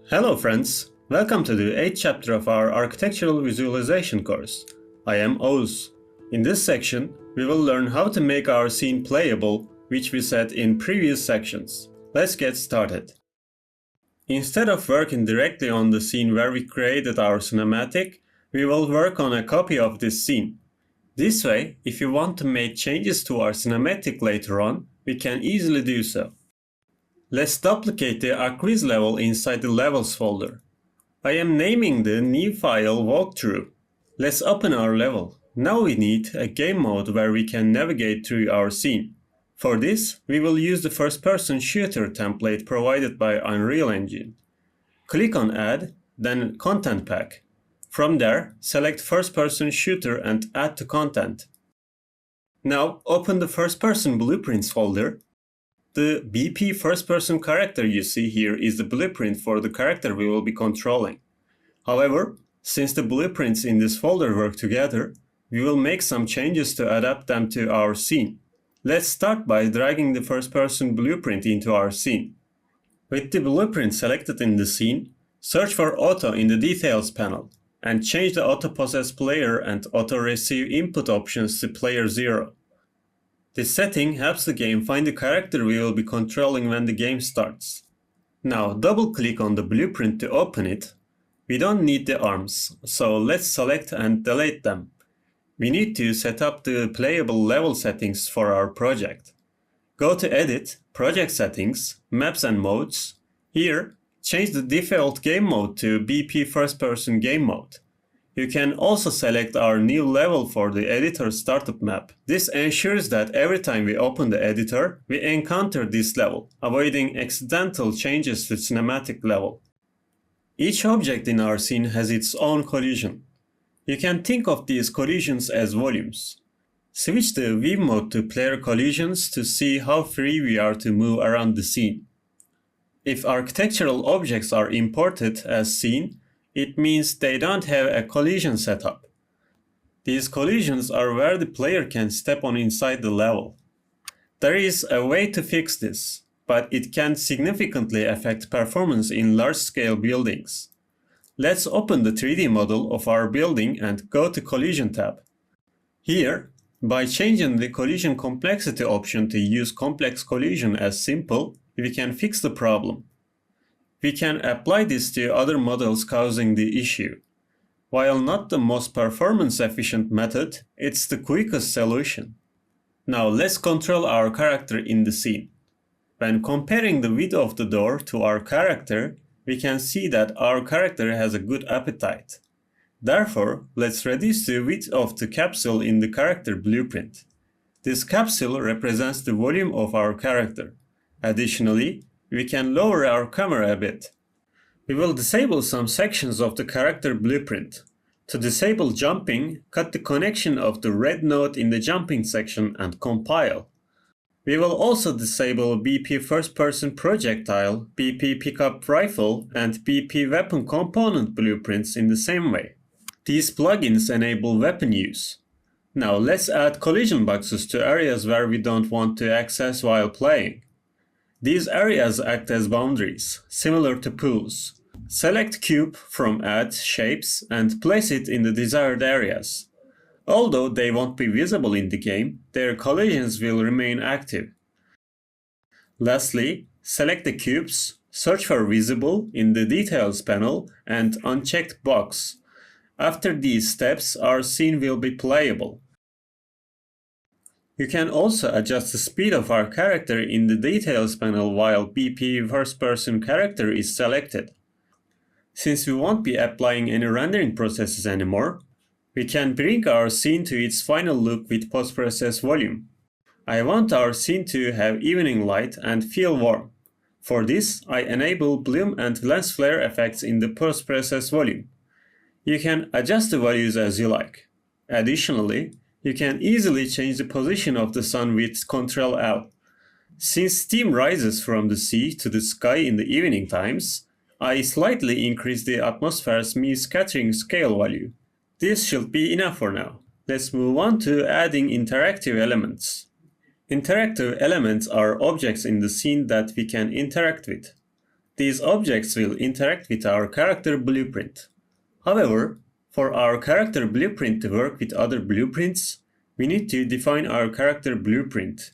Hello friends, welcome to the 8th chapter of our Architectural Visualization course. I am Oğuz. In this section, we will learn how to make our scene playable, which we said in previous sections. Let's get started. Instead of working directly on the scene where we created our cinematic, we will work on a copy of this scene. This way, if you want to make changes to our cinematic later on, we can easily do so. Let's duplicate the ArchViz level inside the Levels folder. I am naming the new file Walkthrough. Let's open our level. Now we need a game mode where we can navigate through our scene. For this, we will use the first-person shooter template provided by Unreal Engine. Click on Add, then Content Pack. From there, select First-Person Shooter and Add to Content. Now open the First-Person Blueprints folder. The BP first-person character you see here is the blueprint for the character we will be controlling. However, since the blueprints in this folder work together, we will make some changes to adapt them to our scene. Let's start by dragging the first-person blueprint into our scene. With the blueprint selected in the scene, search for Auto in the Details panel and change the Auto Possess Player and Auto Receive Input options to Player 0. This setting helps the game find the character we will be controlling when the game starts. Now double-click on the blueprint to open it. We don't need the arms, so let's select and delete them. We need to set up the playable level settings for our project. Go to Edit, Project Settings, Maps and Modes. Here, change the default game mode to BP First-Person Game Mode. You can also select our new level for the editor startup map. This ensures that every time we open the editor, we encounter this level, avoiding accidental changes to cinematic level. Each object in our scene has its own collision. You can think of these collisions as volumes. Switch the View mode to Player Collisions to see how free we are to move around the scene. If architectural objects are imported as scene, it means they don't have a collision setup. These collisions are where the player can step on inside the level. There is a way to fix this, but it can significantly affect performance in large-scale buildings. Let's open the 3D model of our building and go to Collision tab. Here, by changing the collision complexity option to use complex collision as simple, we can fix the problem. We can apply this to other models causing the issue. While not the most performance-efficient method, it's the quickest solution. Now let's control our character in the scene. When comparing the width of the door to our character, we can see that our character has a good appetite. Therefore, let's reduce the width of the capsule in the character blueprint. This capsule represents the volume of our character. Additionally, we can lower our camera a bit. We will disable some sections of the character blueprint. To disable jumping, cut the connection of the red node in the jumping section and compile. We will also disable BP first-person projectile, BP pickup rifle, and BP weapon component blueprints in the same way. These plugins enable weapon use. Now let's add collision boxes to areas where we don't want to access while playing. These areas act as boundaries, similar to pools. Select Cube from Add Shapes and place it in the desired areas. Although they won't be visible in the game, their collisions will remain active. Lastly, select the cubes, search for Visible in the Details panel and unchecked Box. After these steps, our scene will be playable. You can also adjust the speed of our character in the Details panel while BP first-person character is selected. Since we won't be applying any rendering processes anymore, we can bring our scene to its final look with post-process volume. I want our scene to have evening light and feel warm. For this, I enable bloom and lens flare effects in the post-process volume. You can adjust the values as you like. Additionally, you can easily change the position of the sun with Ctrl L. Since steam rises from the sea to the sky in the evening times, I slightly increase the atmosphere's mu scattering scale value. This should be enough for now. Let's move on to adding interactive elements. Interactive elements are objects in the scene that we can interact with. These objects will interact with our character blueprint. However, for our character blueprint to work with other blueprints, we need to define our character blueprint.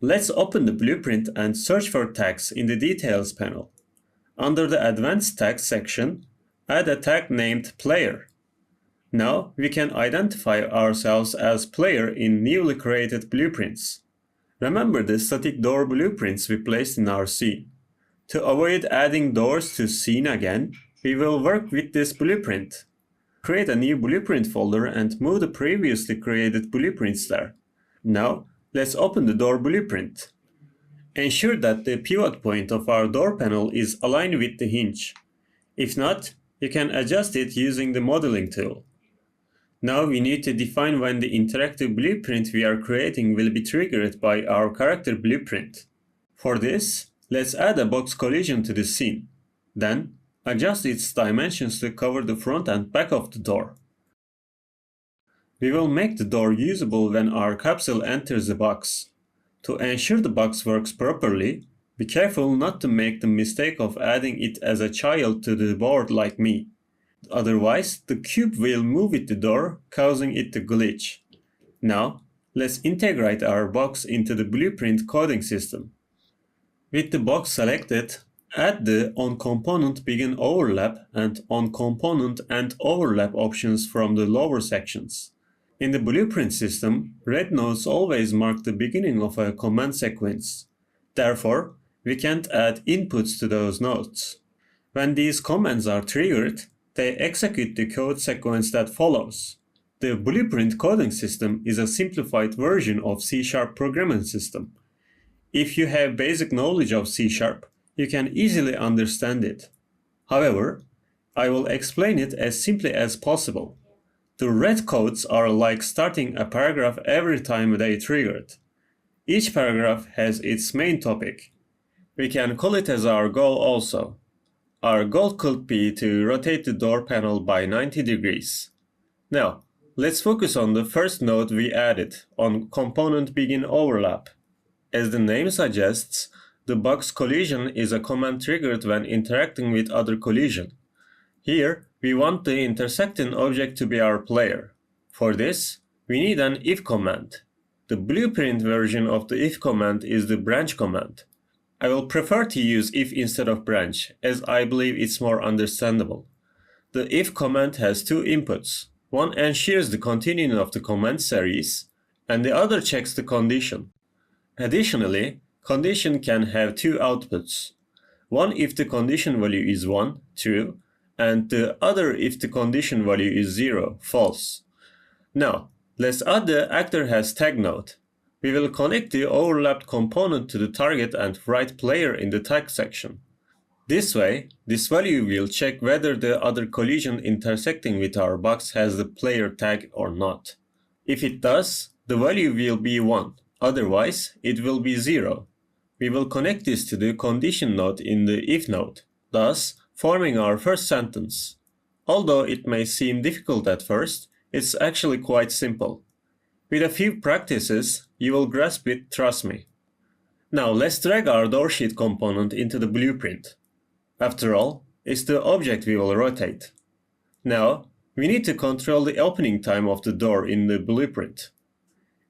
Let's open the blueprint and search for tags in the Details panel. Under the Advanced Tags section, add a tag named Player. Now we can identify ourselves as player in newly created blueprints. Remember the static door blueprints we placed in our scene. To avoid adding doors to scene again, we will work with this blueprint. Create a new blueprint folder and move the previously created blueprints there. Now, let's open the door blueprint. Ensure that the pivot point of our door panel is aligned with the hinge. If not, you can adjust it using the modeling tool. Now we need to define when the interactive blueprint we are creating will be triggered by our character blueprint. For this, let's add a box collision to the scene. Then, adjust its dimensions to cover the front and back of the door. We will make the door usable when our capsule enters the box. To ensure the box works properly, be careful not to make the mistake of adding it as a child to the board like me. Otherwise, the cube will move with the door, causing it to glitch. Now, let's integrate our box into the blueprint coding system. With the box selected, add the OnComponent Begin Overlap and OnComponent End Overlap options from the lower sections. In the blueprint system, red nodes always mark the beginning of a command sequence. Therefore, we can't add inputs to those nodes. When these commands are triggered, they execute the code sequence that follows. The blueprint coding system is a simplified version of C# programming system. If you have basic knowledge of C#, you can easily understand it. However, I will explain it as simply as possible. The red codes are like starting a paragraph every time they triggered. Each paragraph has its main topic. We can call it as our goal also. Our goal could be to rotate the door panel by 90 degrees. Now, let's focus on the first node we added, on Component Begin Overlap. As the name suggests, the box collision is a command triggered when interacting with other collision. Here, we want the intersecting object to be our player. For this, we need an if command. The blueprint version of the if command is the branch command. I will prefer to use if instead of branch, as I believe it's more understandable. The if command has two inputs. One ensures the continuing of the command series, and the other checks the condition. Additionally, condition can have two outputs. One if the condition value is 1, true, and the other if the condition value is 0, false. Now, let's add the actor has tag node. We will connect the overlapped component to the target and write player in the tag section. This way, this value will check whether the other collision intersecting with our box has the player tag or not. If it does, the value will be 1, otherwise it will be 0. We will connect this to the condition node in the if node, thus forming our first sentence. Although it may seem difficult at first, it's actually quite simple. With a few practices, you will grasp it, trust me. Now let's drag our door sheet component into the blueprint. After all, it's the object we will rotate. Now, we need to control the opening time of the door in the blueprint.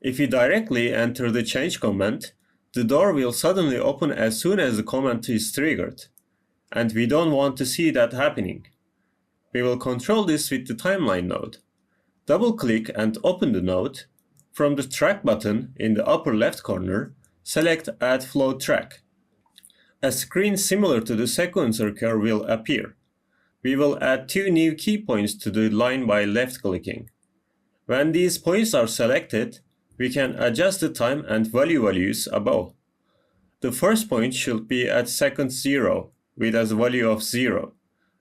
If we directly enter the change command, the door will suddenly open as soon as the command is triggered. And we don't want to see that happening. We will control this with the timeline node. Double-click and open the node. From the track button in the upper left corner, select Add Flow Track. A screen similar to the sequencer curve will appear. We will add two new key points to the line by left-clicking. When these points are selected, we can adjust the time and value values above. The first point should be at second 0 with a value of 0,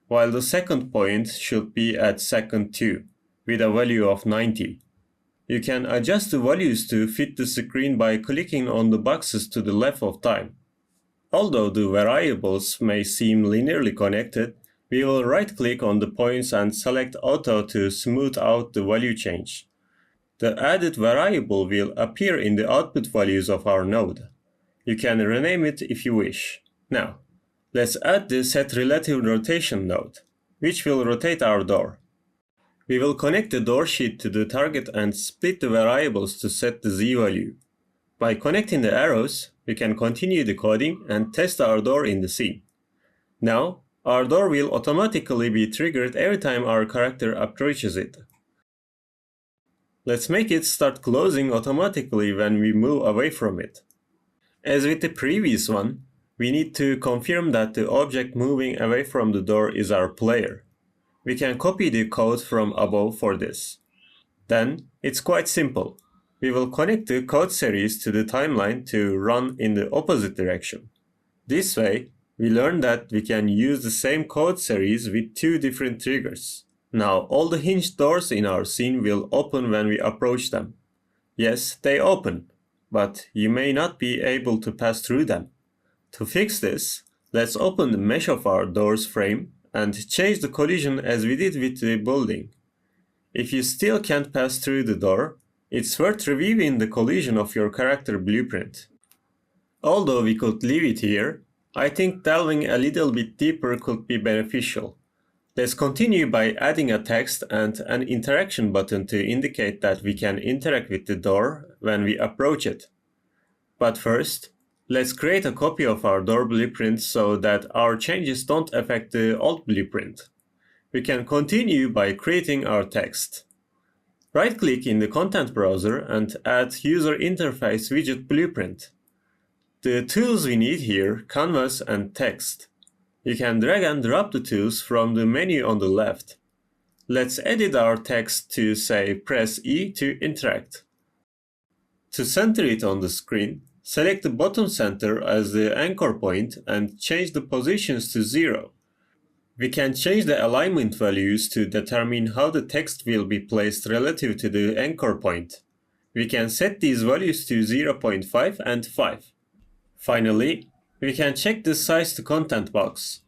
while the second point should be at second 2 with a value of 90. You can adjust the values to fit the screen by clicking on the boxes to the left of time. Although the variables may seem linearly connected, we will right-click on the points and select Auto to smooth out the value change. The added variable will appear in the output values of our node. You can rename it if you wish. Now, Let's add the set relative rotation node, which will rotate our door. We will connect the door sheet to the target and split the variables to set the z value. By connecting the arrows, we can continue the coding and test our door in the scene. Now, our door will automatically be triggered every time our character approaches it. Let's make it start closing automatically when we move away from it. As with the previous one, we need to confirm that the object moving away from the door is our player. We can copy the code from above for this. Then, it's quite simple. We will connect the code series to the timeline to run in the opposite direction. This way, we learn that we can use the same code series with two different triggers. Now, all the hinged doors in our scene will open when we approach them. Yes, they open, but you may not be able to pass through them. To fix this, let's open the mesh of our door's frame and change the collision as we did with the building. If you still can't pass through the door, it's worth reviewing the collision of your character blueprint. Although we could leave it here, I think delving a little bit deeper could be beneficial. Let's continue by adding a text and an interaction button to indicate that we can interact with the door when we approach it. But first, let's create a copy of our door blueprint so that our changes don't affect the old blueprint. We can continue by creating our text. Right-click in the content browser and add User Interface Widget Blueprint. The tools we need here, Canvas and Text. You can drag and drop the tools from the menu on the left. Let's edit our text to say press E to interact. To center it on the screen, select the bottom center as the anchor point and change the positions to 0. We can change the alignment values to determine how the text will be placed relative to the anchor point. We can set these values to 0.5 and 5. Finally, we can check the size to content box.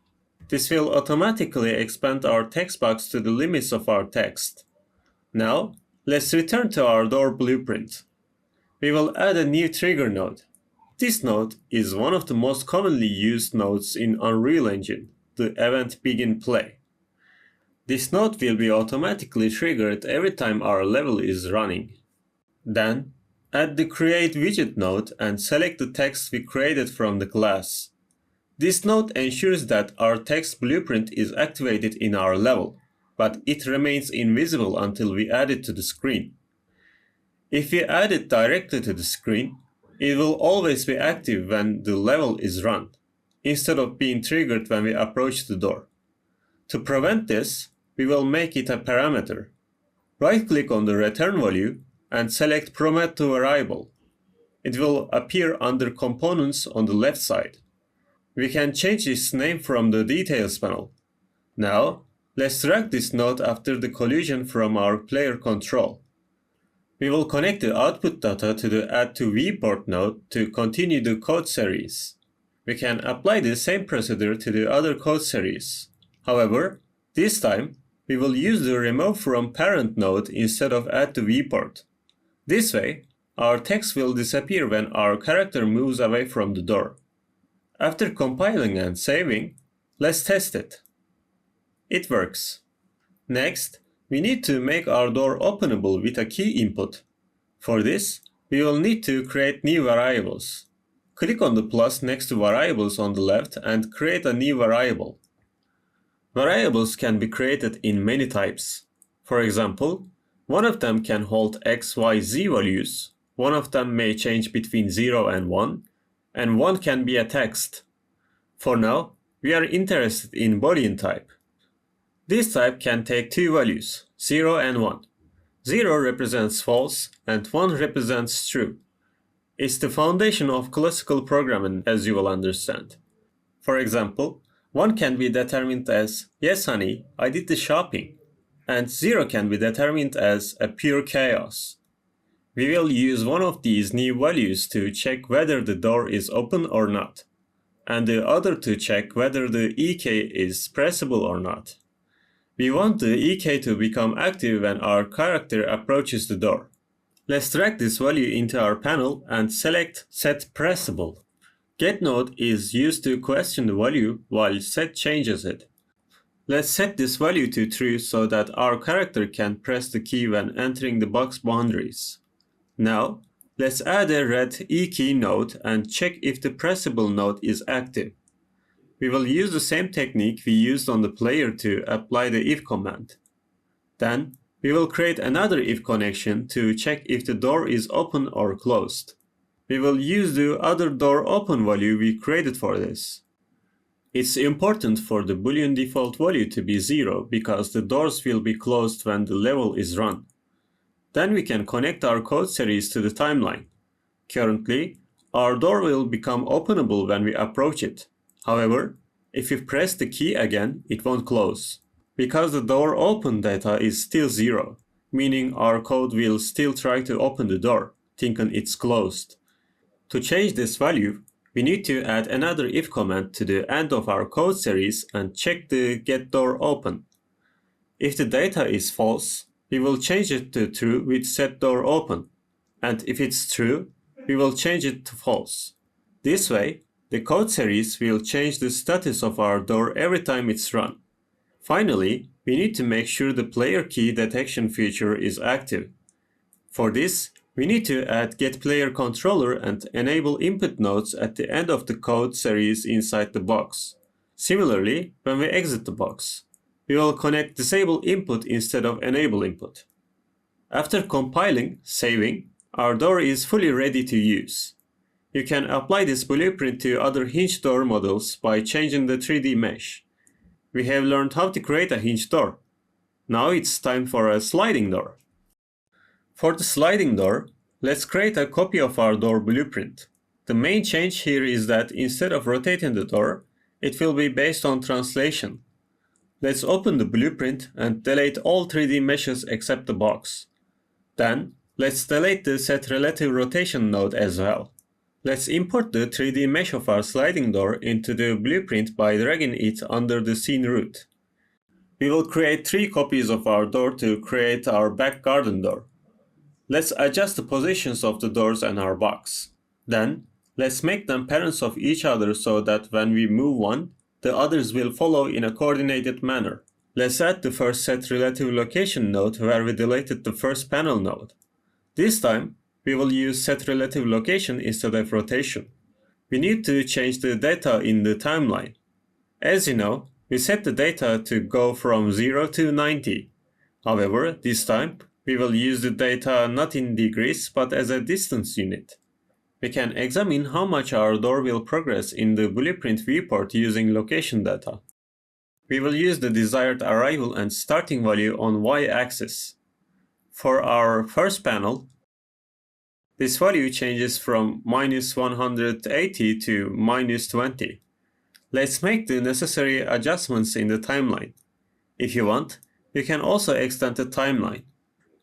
This will automatically expand our text box to the limits of our text. Now, let's return to our door blueprint. We will add a new trigger node. This node is one of the most commonly used nodes in Unreal Engine, the event begin play. This node will be automatically triggered every time our level is running. Then, add the create widget node and select the text we created from the class. This node ensures that our text blueprint is activated in our level, but it remains invisible until we add it to the screen. If we add it directly to the screen, it will always be active when the level is run, instead of being triggered when we approach the door. To prevent this, we will make it a parameter. Right-click on the return value and select Promote to Variable. It will appear under Components on the left side. We can change its name from the Details panel. Now, let's drag this node after the collision from our player control. We will connect the output data to the Add to Viewport node to continue the code series. We can apply the same procedure to the other code series. However, this time, we will use the Remove from Parent node instead of Add to Viewport. This way, our text will disappear when our character moves away from the door. After compiling and saving, let's test it. It works. Next, we need to make our door openable with a key input. For this, we will need to create new variables. Click on the plus next to variables on the left and create a new variable. Variables can be created in many types. For example, one of them can hold x, y, z values, one of them may change between 0 and one can be a text. For now, we are interested in Boolean type. This type can take two values, 0 and 1. 0 represents false and 1 represents true. It's the foundation of classical programming, as you will understand. For example, 1 can be determined as, yes honey, I did the shopping, and 0 can be determined as a pure chaos. We will use one of these new values to check whether the door is open or not, and the other to check whether the EK is pressable or not. We want the EK to become active when our character approaches the door. Let's drag this value into our panel and select Set Pressable. getNode is used to question the value while set changes it. Let's set this value to true so that our character can press the key when entering the box boundaries. Now, let's add a red E key node and check if the pressable node is active. We will use the same technique we used on the player to apply the if command. Then, we will create another if connection to check if the door is open or closed. We will use the other door open value we created for this. It's important for the Boolean default value to be 0 because the doors will be closed when the level is run. Then we can connect our code series to the timeline. Currently, our door will become openable when we approach it. However, if we press the key again, it won't close, because the door open data is still 0, meaning our code will still try to open the door, thinking it's closed. To change this value, we need to add another if command to the end of our code series and check the getDoorOpen. If the data is false, we will change it to true with setDoorOpen, and if it's true, we will change it to false. This way, the code series will change the status of our door every time it's run. Finally, we need to make sure the player key detection feature is active. For this, we need to add getPlayerController and enable input nodes at the end of the code series inside the box. Similarly, when we exit the box, we will connect disable input instead of enable input. After compiling, saving, our door is fully ready to use. You can apply this blueprint to other hinge door models by changing the 3D mesh. We have learned how to create a hinge door. Now it's time for a sliding door. For the sliding door, let's create a copy of our door blueprint. The main change here is that instead of rotating the door, it will be based on translation. Let's open the blueprint and delete all 3D meshes except the box. Then, let's delete the setRelativeRotation node as well. Let's import the 3D mesh of our sliding door into the blueprint by dragging it under the scene root. We will create 3 copies of our door to create our back garden door. Let's adjust the positions of the doors and our box. Then, let's make them parents of each other so that when we move one, the others will follow in a coordinated manner. Let's add the first setRelativeLocation node where we deleted the first panel node. This time, we will use setRelativeLocation instead of rotation. We need to change the data in the timeline. As you know, we set the data to go from 0 to 90. However, this time, we will use the data not in degrees but as a distance unit. We can examine how much our door will progress in the blueprint viewport using location data. We will use the desired arrival and starting value on y-axis. For our first panel, this value changes from -180 to -20. Let's make the necessary adjustments in the timeline. If you want, you can also extend the timeline.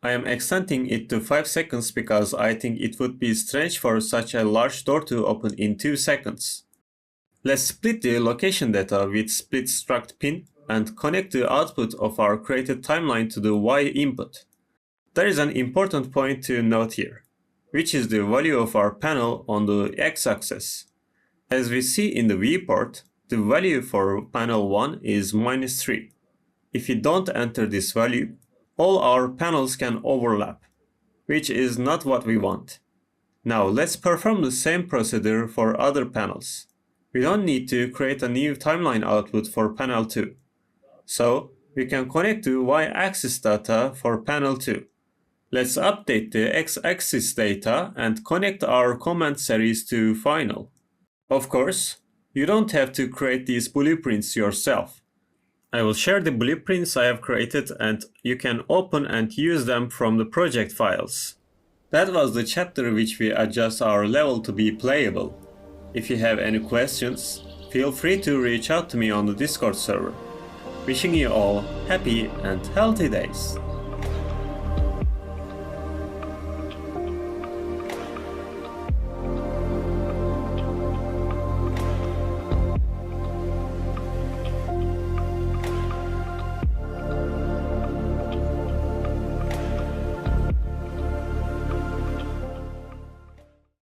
I am extending it to 5 seconds because I think it would be strange for such a large door to open in 2 seconds. Let's split the location data with split struct pin and connect the output of our created timeline to the Y input. There is an important point to note here, which is the value of our panel on the x-axis. As we see in the viewport, the value for panel 1 is -3. If you don't enter this value, all our panels can overlap, which is not what we want. Now let's perform the same procedure for other panels. We don't need to create a new timeline output for panel 2. So we can connect the y-axis data for panel 2. Let's update the x-axis data and connect our command series to final. Of course, you don't have to create these blueprints yourself. I will share the blueprints I have created and you can open and use them from the project files. That was the chapter which we adjust our level to be playable. If you have any questions, feel free to reach out to me on the Discord server. Wishing you all happy and healthy days.